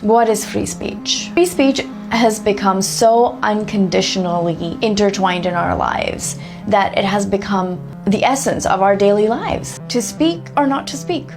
What is free speech? Free speech has become so unconditionally intertwined in our lives that it has become the essence of our daily lives. To speak or not to speak.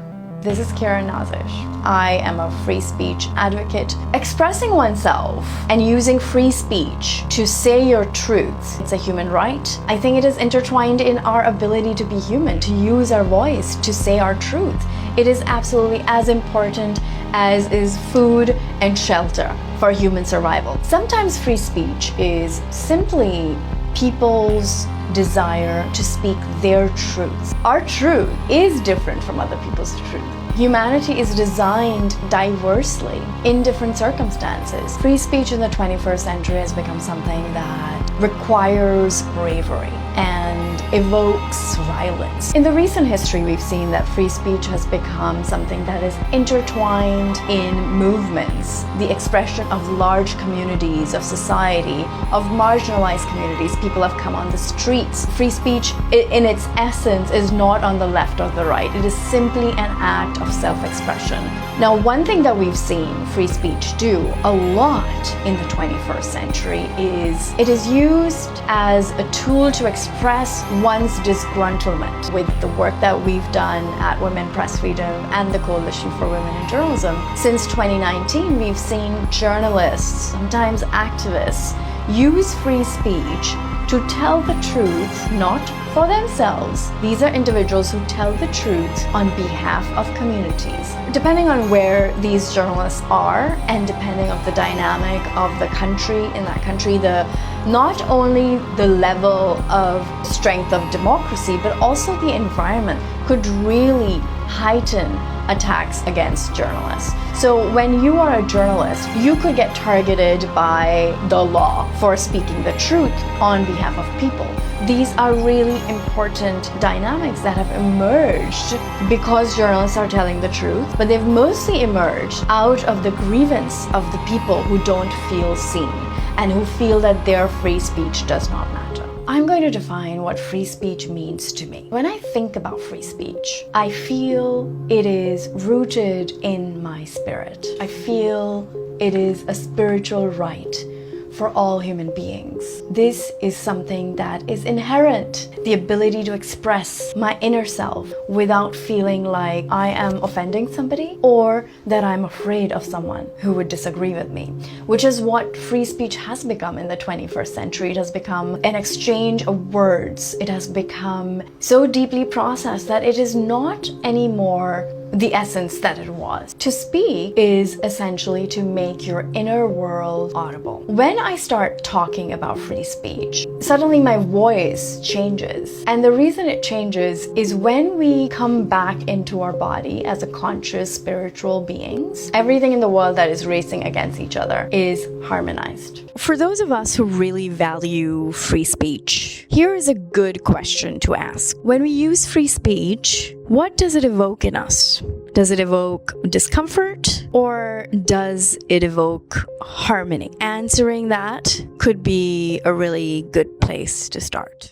This is Karen Nazish. I am a free speech advocate. Expressing oneself and using free speech to say your truth, it's a human right. I think it is intertwined in our ability to be human, to use our voice, to say our truth. It is absolutely as important as is food and shelter for human survival. Sometimes free speech is simply people's desire to speak their truth. Our truth is different from other people's truth. Humanity is designed diversely in different circumstances. Free speech in the 21st century has become something that requires bravery and evokes violence. In the recent history, we've seen that free speech has become something that is intertwined in movements, the expression of large communities of society, of marginalized communities. People have come on the streets. Free speech, in its essence, is not on the left or the right. It is simply an act of self-expression. Now, one thing that we've seen free speech do a lot in the 21st century is it is used as a tool to express one's disgruntlement with the work that we've done at Women Press Freedom and the Coalition for Women in Journalism. Since 2019, we've seen journalists, sometimes activists, use free speech to tell the truth, not for themselves. These are individuals who tell the truth on behalf of communities. Depending on where these journalists are and depending on the dynamic of the country, in that country, not only the level of strength of democracy, but also the environment could really heighten attacks against journalists. So when you are a journalist, you could get targeted by the law for speaking the truth on behalf of people. These are really important dynamics that have emerged because journalists are telling the truth, but they've mostly emerged out of the grievance of the people who don't feel seen and who feel that their free speech does not matter. I'm going to define what free speech means to me. When I think about free speech, I feel it is rooted in my spirit. I feel it is a spiritual right for all human beings. This is something that is inherent, the ability to express my inner self without feeling like I am offending somebody or that I'm afraid of someone who would disagree with me, which is what free speech has become in the 21st century. It has become an exchange of words. It has become so deeply processed that it is not anymore the essence that it was. To speak is essentially to make your inner world audible. When I start talking about free speech, suddenly my voice changes. And the reason it changes is when we come back into our body as a conscious spiritual beings, everything in the world that is racing against each other is harmonized. For those of us who really value free speech, here is a good question to ask. When we use free speech, what does it evoke in us? Does it evoke discomfort or does it evoke harmony? Answering that could be a really good place to start.